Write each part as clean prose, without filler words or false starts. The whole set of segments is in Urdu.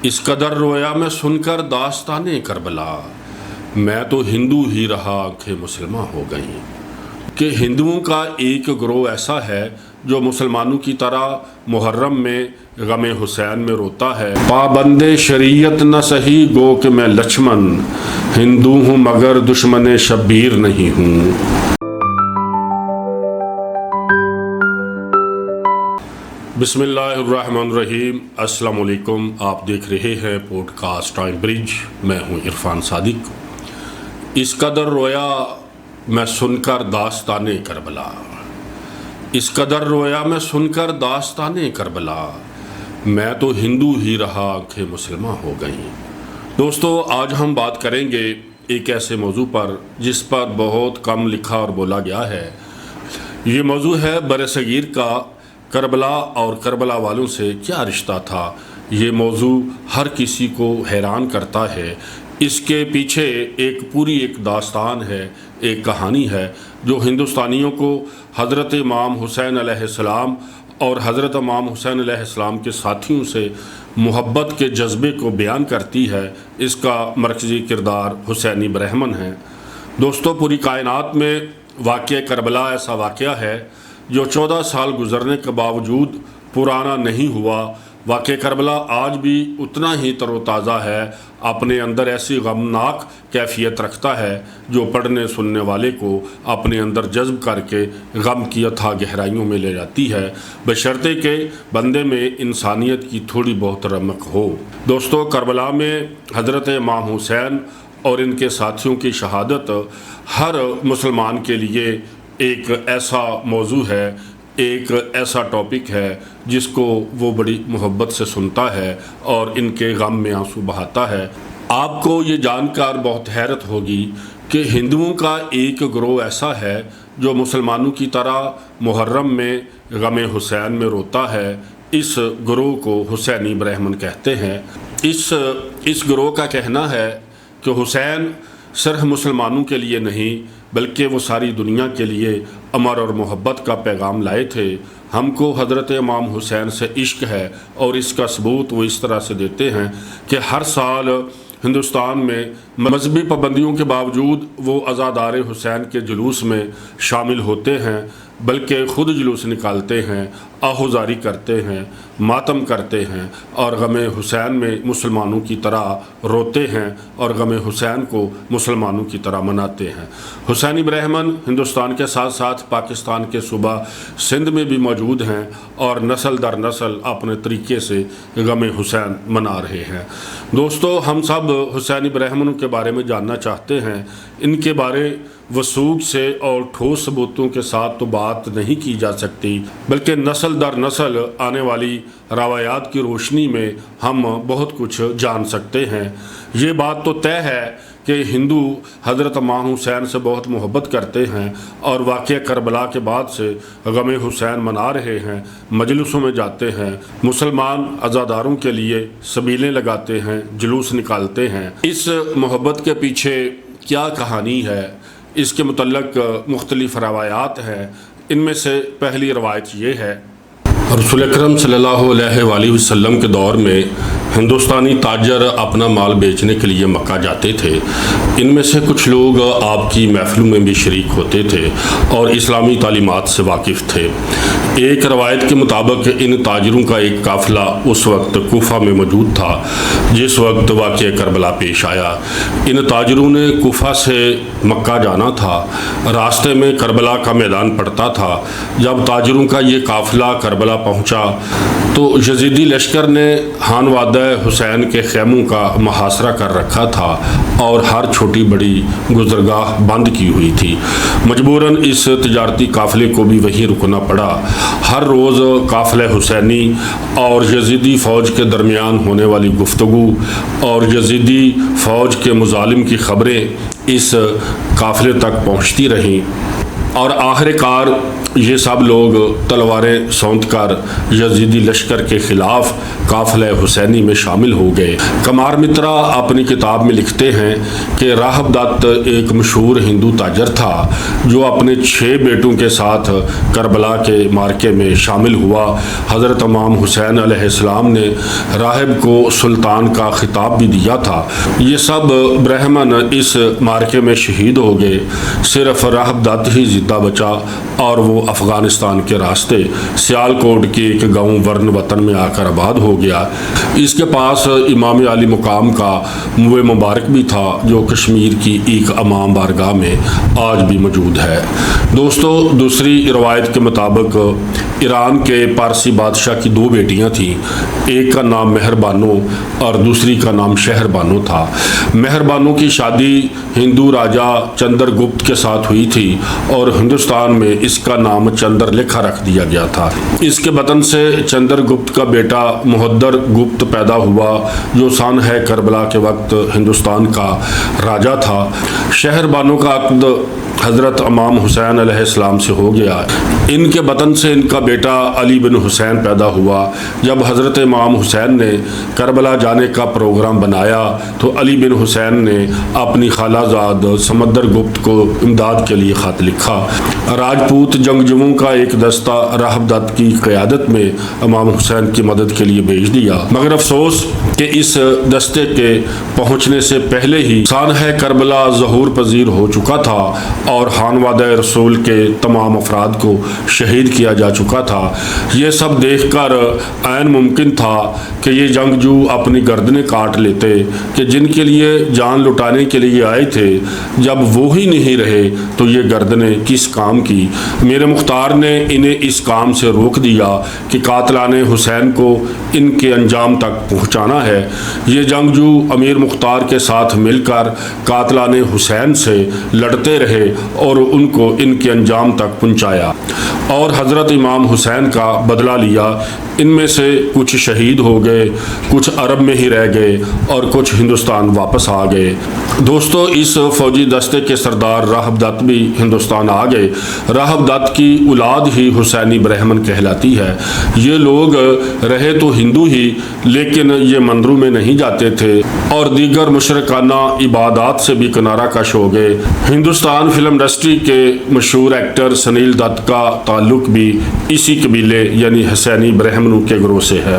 اس قدر رویا میں سن کر داستان کربلا، میں تو ہندو ہی رہا آنکھیں مسلمہ ہو گئیں۔ کہ ہندوؤں کا ایک گروہ ایسا ہے جو مسلمانوں کی طرح محرم میں غم حسین میں روتا ہے۔ پابند شریعت نہ سہی گو کہ میں لچھمن، ہندو ہوں مگر دشمن شبیر نہیں ہوں۔ بسم اللہ الرحمن الرحیم۔ السلام علیکم، آپ دیکھ رہے ہیں پوڈ کاسٹ ٹائم برج، میں ہوں عرفان صادق۔ اس قدر رویا میں سن کر داستان کربلا، اس قدر رویا میں سن کر داستان کربلا، میں تو ہندو ہی رہا آنکھیں مسلمہ ہو گئیں۔ دوستو، آج ہم بات کریں گے ایک ایسے موضوع پر جس پر بہت کم لکھا اور بولا گیا ہے۔ یہ موضوع ہے برصغیر کا کربلا اور کربلا والوں سے کیا رشتہ تھا۔ یہ موضوع ہر کسی کو حیران کرتا ہے۔ اس کے پیچھے ایک داستان ہے، ایک کہانی ہے جو ہندوستانیوں کو حضرت امام حسین علیہ السلام اور حضرت امام حسین علیہ السلام کے ساتھیوں سے محبت کے جذبے کو بیان کرتی ہے۔ اس کا مرکزی کردار حسینی برہمن ہے۔ دوستو، پوری کائنات میں واقعہ کربلا ایسا واقعہ ہے جو 14 سال گزرنے کے باوجود پرانا نہیں ہوا۔ واقعہ کربلا آج بھی اتنا ہی تر و تازہ ہے، اپنے اندر ایسی غمناک کیفیت رکھتا ہے جو پڑھنے سننے والے کو اپنے اندر جذب کر کے غم کی اتھاہ گہرائیوں میں لے جاتی ہے، بشرطے کہ بندے میں انسانیت کی تھوڑی بہت رمق ہو۔ دوستو، کربلا میں حضرت امام حسین اور ان کے ساتھیوں کی شہادت ہر مسلمان کے لیے ایک ایسا موضوع ہے، ایک ایسا ٹاپک ہے جس کو وہ بڑی محبت سے سنتا ہے اور ان کے غم میں آنسو بہاتا ہے۔ آپ کو یہ جان کر بہت حیرت ہوگی کہ ہندوؤں کا ایک گروہ ایسا ہے جو مسلمانوں کی طرح محرم میں غم حسین میں روتا ہے۔ اس گروہ کو حسینی برہمن کہتے ہیں۔ اس گروہ کا کہنا ہے کہ حسین صرف مسلمانوں کے لیے نہیں بلکہ وہ ساری دنیا کے لیے امر اور محبت کا پیغام لائے تھے۔ ہم کو حضرت امام حسین سے عشق ہے اور اس کا ثبوت وہ اس طرح سے دیتے ہیں کہ ہر سال ہندوستان میں مذہبی پابندیوں کے باوجود وہ عزادار حسین کے جلوس میں شامل ہوتے ہیں، بلکہ خود جلوس نکالتے ہیں، آہوزاری کرتے ہیں، ماتم کرتے ہیں اور غم حسین میں مسلمانوں کی طرح روتے ہیں اور غم حسین کو مسلمانوں کی طرح مناتے ہیں۔ حسینی برہمن ہندوستان کے ساتھ ساتھ پاکستان کے صوبہ سندھ میں بھی موجود ہیں اور نسل در نسل اپنے طریقے سے غم حسین منا رہے ہیں۔ دوستو، ہم سب حسینی برہمنوں کے بارے میں جاننا چاہتے ہیں۔ ان کے بارے وثوق سے اور ٹھوس ثبوتوں کے ساتھ تو بات نہیں کی جا سکتی، بلکہ نسل در نسل آنے والی روایات کی روشنی میں ہم بہت کچھ جان سکتے ہیں۔ یہ بات تو طے ہے کہ ہندو حضرت امام حسین سے بہت محبت کرتے ہیں اور واقعہ کربلا کے بعد سے غم حسین منا رہے ہیں، مجلسوں میں جاتے ہیں، مسلمان عزاداروں کے لیے سبیلیں لگاتے ہیں، جلوس نکالتے ہیں۔ اس محبت کے پیچھے کیا کہانی ہے، اس کے متعلق مختلف روایات ہیں۔ ان میں سے پہلی روایت یہ ہے، رسول اکرم صلی اللہ علیہ وآلہ وسلم کے دور میں ہندوستانی تاجر اپنا مال بیچنے کے لیے مکہ جاتے تھے۔ ان میں سے کچھ لوگ آپ کی محفلوں میں بھی شریک ہوتے تھے اور اسلامی تعلیمات سے واقف تھے۔ ایک روایت کے مطابق ان تاجروں کا ایک قافلہ اس وقت کوفہ میں موجود تھا جس وقت واقعہ کربلا پیش آیا۔ ان تاجروں نے کوفہ سے مکہ جانا تھا، راستے میں کربلا کا میدان پڑتا تھا۔ جب تاجروں کا یہ قافلہ کربلا پہنچا تو یزیدی لشکر نے ہان وادہ حسین کے خیموں کا محاصرہ کر رکھا تھا اور ہر چھوٹی بڑی گزرگاہ بند کی ہوئی تھی۔ مجبوراً اس تجارتی قافلے کو بھی وہیں رکنا پڑا۔ ہر روز قافلہ حسینی اور یزیدی فوج کے درمیان ہونے والی گفتگو اور یزیدی فوج کے مظالم کی خبریں اس قافلے تک پہنچتی رہیں۔ اور آخر کار یہ سب لوگ تلواریں سونت کر یزیدی لشکر کے خلاف قافلہ حسینی میں شامل ہو گئے۔ کمار مترا اپنی کتاب میں لکھتے ہیں کہ راہب دت ایک مشہور ہندو تاجر تھا جو اپنے 6 بیٹوں کے ساتھ کربلا کے معرکے میں شامل ہوا۔ حضرت امام حسین علیہ السلام نے راہب کو سلطان کا خطاب بھی دیا تھا۔ یہ سب برہمن اس معرکے میں شہید ہو گئے، صرف راہب دت ہی زندہ بچا اور وہ افغانستان کے راستے سیالکوٹ کے ایک گاؤں ورن وطن میں آ کر آباد ہو گیا۔ اس کے پاس امام علی مقام کا منہ مبارک بھی تھا جو کشمیر کی ایک امام بارگاہ میں آج بھی موجود ہے۔ دوستو، دوسری روایت کے مطابق ایران کے پارسی بادشاہ کی 2 بیٹیاں تھیں، ایک کا نام مہر بانو اور دوسری کا نام شہر بانو تھا۔ مہر بانو کی شادی ہندو راجا چندر گپت کے ساتھ ہوئی تھی اور ہندوستان میں اس کا نام چندر لکھا رکھ دیا گیا تھا۔ اس کے بطن سے چندر گپت کا بیٹا مہدر گپت پیدا ہوا جو سان ہے کربلا کے وقت ہندوستان کا راجا تھا۔ شہر بانو کا عقد حضرت امام حسین علیہ السلام سے ہو گیا۔ ان کے بطن سے ان کا بیٹا علی بن حسین پیدا ہوا۔ جب حضرت امام حسین نے کربلا جانے کا پروگرام بنایا تو علی بن حسین نے اپنی خالہ زاد سمندر گپت کو امداد کے لیے خط لکھا۔ راجپوت جنگجوؤں کا ایک دستہ راہب دت کی قیادت میں امام حسین کی مدد کے لیے بھیج دیا، مگر افسوس کہ اس دستے کے پہنچنے سے پہلے ہی سانحہ کربلا ظہور پذیر ہو چکا تھا اور خانوادہ رسول کے تمام افراد کو شہید کیا جا چکا تھا۔ یہ سب دیکھ کر عین ممکن تھا کہ یہ جنگجو اپنی گردنیں کاٹ لیتے کہ جن کے لیے جان لٹانے کے لیے آئے تھے، جب وہ ہی نہیں رہے تو یہ گردنیں کس کام کی۔ میرے مختار نے انہیں اس کام سے روک دیا کہ قاتلان حسین کو ان کے انجام تک پہنچانا ہے۔ یہ جنگجو امیر مختار کے ساتھ مل کر قاتلان حسین سے لڑتے رہے اور ان کو ان کے انجام تک پہنچایا اور حضرت امام حسین کا بدلہ لیا۔ ان میں سے کچھ شہید ہو گئے، کچھ عرب میں ہی رہ گئے اور کچھ ہندوستان واپس آ گئے۔ دوستو، اس فوجی دستے کے سردار راہب دت بھی ہندوستان آ گئے۔ راہب دت کی اولاد ہی حسینی برہمن کہلاتی ہے۔ یہ لوگ رہے تو ہندو ہی، لیکن یہ مندروں میں نہیں جاتے تھے اور دیگر مشرکانہ عبادات سے بھی کنارہ کش ہو گئے۔ ہندوستان فلم انڈسٹری کے مشہور ایکٹر سنیل دت کا تعلق بھی اسی قبیلے یعنی حسینی برہمنوں کے گروہ سے ہے۔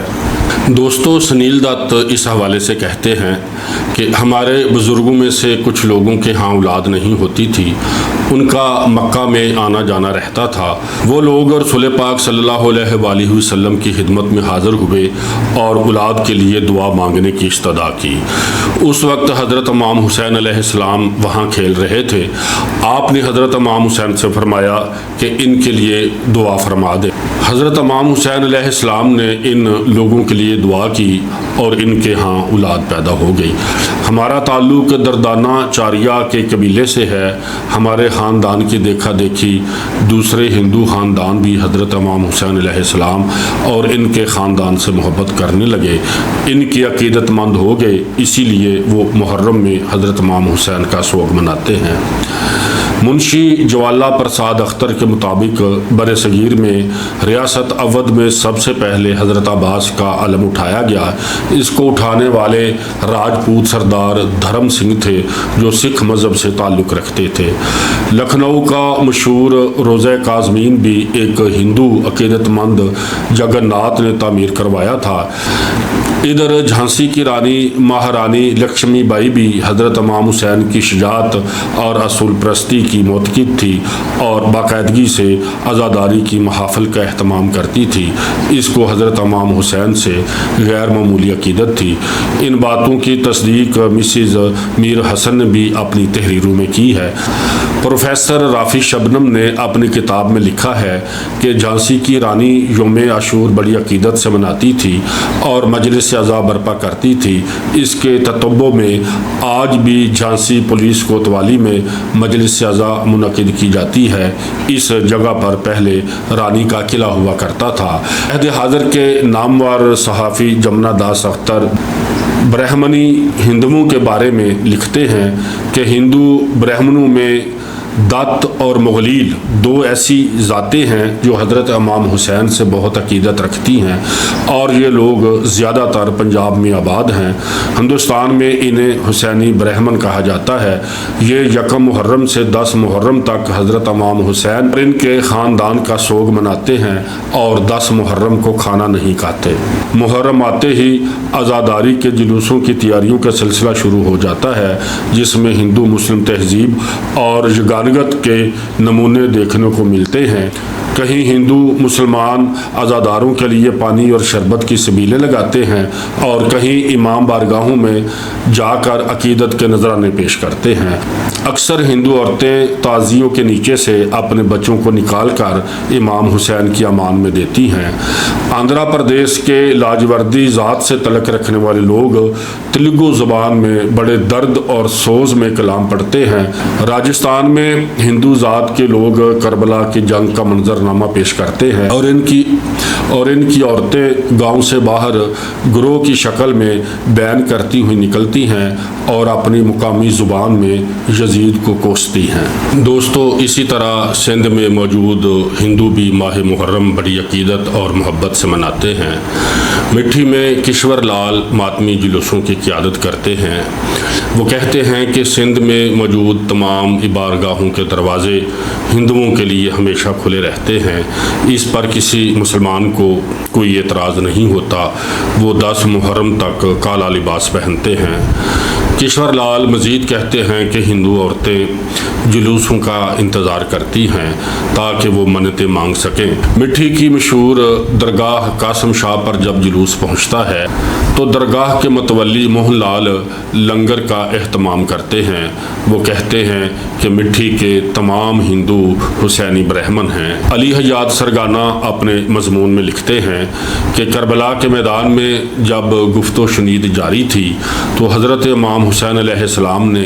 دوستو، سنیل دت اس حوالے سے کہتے ہیں کہ ہمارے بزرگوں میں سے کچھ لوگوں کے ہاں اولاد نہیں ہوتی تھی، ان کا مکہ میں آنا جانا رہتا تھا۔ وہ لوگ رسول پاک صلی اللہ علیہ وآلہ وسلم کی خدمت میں حاضر ہوئے اور اولاد کے لیے دعا مانگنے کی استدعا کی۔ اس وقت حضرت امام حسین علیہ السلام وہاں کھیل رہے تھے۔ آپ نے حضرت امام حسین سے فرمایا کہ ان کے لیے دعا فرما دیں۔ حضرت امام حسین علیہ السلام نے ان لوگوں کے لیے دعا کی اور ان کے ہاں اولاد پیدا ہو گئی۔ ہمارا تعلق دردانہ چاریہ کے قبیلے سے ہے۔ ہمارے خاندان کی دیکھا دیکھی دوسرے ہندو خاندان بھی حضرت امام حسین علیہ السلام اور ان کے خاندان سے محبت کرنے لگے، ان کی عقیدت مند ہو گئے، اسی لیے وہ محرم میں حضرت امام حسین کا سوگ مناتے ہیں۔ منشی جوالا پرساد اختر کے مطابق بر صغیر میں ریاست اودھ میں سب سے پہلے حضرت عباس کا علم اٹھایا گیا۔ اس کو اٹھانے والے راجپوت سردار دھرم سنگھ تھے جو سکھ مذہب سے تعلق رکھتے تھے۔ لکھنؤ کا مشہور روضہ کاظمین بھی ایک ہندو عقیدت مند جگن ناتھ نے تعمیر کروایا تھا۔ ادھر جھانسی کی رانی مہارانی لکشمی بائی بھی حضرت امام حسین کی شجاعت اور اصول پرستی کی موتقد تھی اور باقاعدگی سے عزاداری کی محافل کا اہتمام کرتی تھی۔ اس کو حضرت امام حسین سے غیر معمولی عقیدت تھی۔ ان باتوں کی تصدیق مسز میر حسن نے بھی اپنی تحریروں میں کی ہے۔ پروفیسر رافی شبنم نے اپنی کتاب میں لکھا ہے کہ جھانسی کی رانی یوم عاشور بڑی عقیدت سے مناتی تھی اور مجلس اعضاء برپا کرتی تھی۔ اس کے تتبع میں آج بھی جھانسی پولیس کوتوالی میں مجلس اعضاء منعقد کی جاتی ہے۔ اس جگہ پر پہلے رانی کا قلعہ ہوا کرتا تھا۔ عہد حاضر کے نامور صحافی جمنا داس اختر برہمنی ہندوؤں کے بارے میں لکھتے ہیں کہ ہندو برہمنوں میں دت اور مغلیل دو ایسی ذاتیں ہیں جو حضرت امام حسین سے بہت عقیدت رکھتی ہیں، اور یہ لوگ زیادہ تر پنجاب میں آباد ہیں۔ ہندوستان میں انہیں حسینی برہمن کہا جاتا ہے۔ یہ 1 محرم سے 10 محرم تک حضرت امام حسین اور ان کے خاندان کا سوگ مناتے ہیں اور 10 محرم کو کھانا نہیں کھاتے۔ محرم آتے ہی عزاداری کے جلوسوں کی تیاریوں کا سلسلہ شروع ہو جاتا ہے، جس میں ہندو مسلم تہذیب اور یگانگت کے نمونے دیکھنے کو ملتے ہیں۔ کہیں ہندو مسلمان عزاداروں کے لیے پانی اور شربت کی سبیلیں لگاتے ہیں، اور کہیں امام بارگاہوں میں جا کر عقیدت کے نذرانے پیش کرتے ہیں۔ اکثر ہندو عورتیں تعزیوں کے نیچے سے اپنے بچوں کو نکال کر امام حسین کی امان میں دیتی ہیں۔ آندھرا پردیش کے لاجوردی ذات سے تعلق رکھنے والے لوگ تیلگو زبان میں بڑے درد اور سوز میں کلام پڑھتے ہیں۔ راجستھان میں ہندو ذات کے لوگ کربلا کی جنگ کا منظرنامہ پیش کرتے ہیں، اور ان کی عورتیں گاؤں سے باہر گروہ کی شکل میں بیان کرتی ہوئی نکلتی ہیں اور اپنی مقامی زبان میں یزید کو کوستی ہیں۔ دوستو، اسی طرح سندھ میں موجود ہندو بھی ماہ محرم بڑی عقیدت اور محبت سے مناتے ہیں۔ مٹھی میں کشور لال ماتمی جلوسوں کی قیادت کرتے ہیں۔ وہ کہتے ہیں کہ سندھ میں موجود تمام عبادتگاہوں کے دروازے ہندوؤں کے لیے ہمیشہ کھلے رہتے ہیں۔ اس پر کسی مسلمان کو کوئی اعتراض نہیں ہوتا۔ وہ 10 محرم تک کالا لباس پہنتے ہیں۔ کشور لال مزید کہتے ہیں کہ ہندو عورتیں جلوسوں کا انتظار کرتی ہیں تاکہ وہ منتیں مانگ سکیں۔ مٹھی کی مشہور درگاہ قاسم شاہ پر جب جلوس پہنچتا ہے تو درگاہ کے متولی موہن لال لنگر کا اہتمام کرتے ہیں۔ وہ کہتے ہیں کہ مٹھی کے تمام ہندو حسینی برہمن ہیں۔ علی حیات سرگانہ اپنے مضمون میں لکھتے ہیں کہ کربلا کے میدان میں جب گفت و شنید جاری تھی تو حضرت امام حسین علیہ السلام نے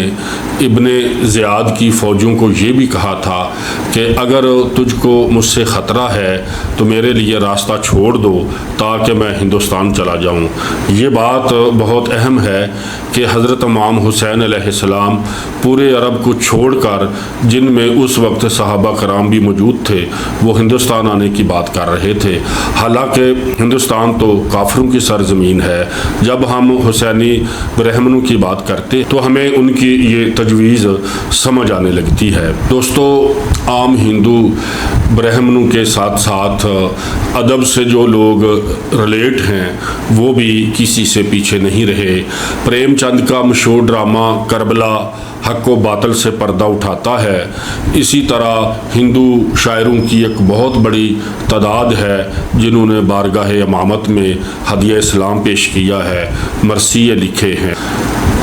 ابن زیاد کی فوجوں کو یہ بھی کہا تھا کہ اگر تجھ کو مجھ سے خطرہ ہے تو میرے لیے راستہ چھوڑ دو تاکہ میں ہندوستان چلا جاؤں۔ یہ بات بہت اہم ہے کہ حضرت امام حسین علیہ السلام پورے عرب کو چھوڑ کر، جن میں اس وقت صحابہ کرام بھی موجود تھے، وہ ہندوستان آنے کی بات کر رہے تھے۔ حالانکہ ہندوستان تو کافروں کی سرزمین ہے۔ جب ہم حسینی برہمنوں کی بات کرتے تو ہمیں ان کی یہ تجویز سمجھ آنے لگتی ہے۔ دوستو، عام ہندو برہمنوں کے ساتھ ساتھ ادب سے جو لوگ ریلیٹ ہیں وہ بھی کسی سے پیچھے نہیں رہے۔ پریم چند کا مشہور ڈرامہ کربلا حق و باطل سے پردہ اٹھاتا ہے۔ اسی طرح ہندو شاعروں کی ایک بہت بڑی تعداد ہے جنہوں نے بارگاہ امامت میں ہدیہ اسلام پیش کیا ہے، مرثیے لکھے ہیں،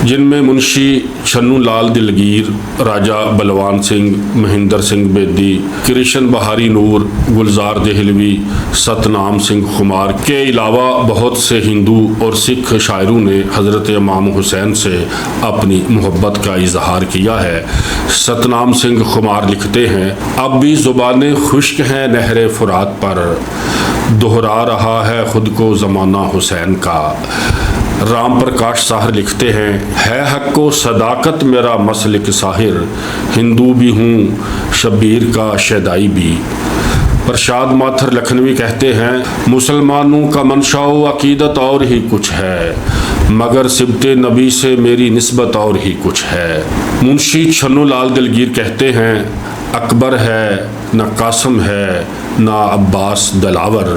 جن میں منشی چھنو لال دلگیر، راجہ بلوان سنگھ، مہندر سنگھ بیدی، کرشن بہاری نور، گلزار دہلوی، ستنام سنگھ خمار کے علاوہ بہت سے ہندو اور سکھ شاعروں نے حضرت امام حسین سے اپنی محبت کا اظہار کیا ہے۔ ستنام سنگھ خمار لکھتے ہیں، اب بھی زبانیں خشک ہیں نہر فرات پر، دہرا رہا ہے خود کو زمانہ حسین کا۔ رام پرکاش ساہر لکھتے ہیں، ہے حق و صداقت میرا مسلک ساحر، ہندو بھی ہوں شبیر کا شیدائی بھی۔ پرشاد ماتھر لکھنوی کہتے ہیں، مسلمانوں کا منشا و عقیدت اور ہی کچھ ہے، مگر سبت نبی سے میری نسبت اور ہی کچھ ہے۔ منشی چھنو لال دلگیر کہتے ہیں، اکبر ہے نہ قاسم ہے نہ عباس دلاور،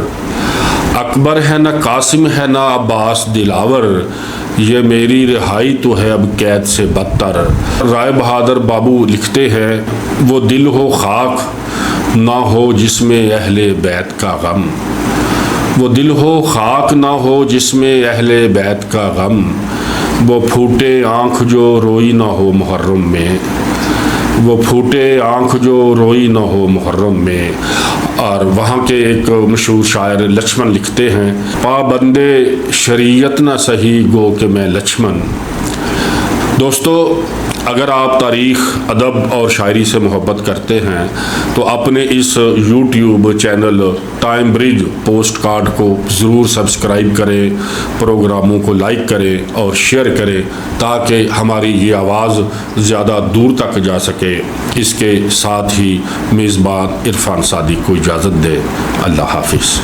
اکبر ہے نہ قاسم ہے نہ عباس دلاور، یہ میری رہائی تو ہے اب قید سے بدتر۔ رائے بہادر بابو لکھتے ہیں، وہ دل ہو خاک نہ ہو جس میں اہل بیت کا غم، وہ دل ہو خاک نہ ہو جس میں اہل بیت کا غم، وہ پھوٹے آنکھ جو روئی نہ ہو محرم میں، وہ پھوٹے آنکھ جو روئی نہ ہو محرم میں۔ اور وہاں کے ایک مشہور شاعر لچھمن لکھتے ہیں، پابندے شریعت نہ سہی گو کہ میں لچھمن۔ دوستو، اگر آپ تاریخ، ادب اور شاعری سے محبت کرتے ہیں تو اپنے اس یوٹیوب چینل ٹائم برج پوسٹ کارڈ کو ضرور سبسکرائب کریں، پروگراموں کو لائک کریں اور شیئر کریں تاکہ ہماری یہ آواز زیادہ دور تک جا سکے۔ اس کے ساتھ ہی میزبان عرفان صادق کو اجازت دے۔ اللہ حافظ۔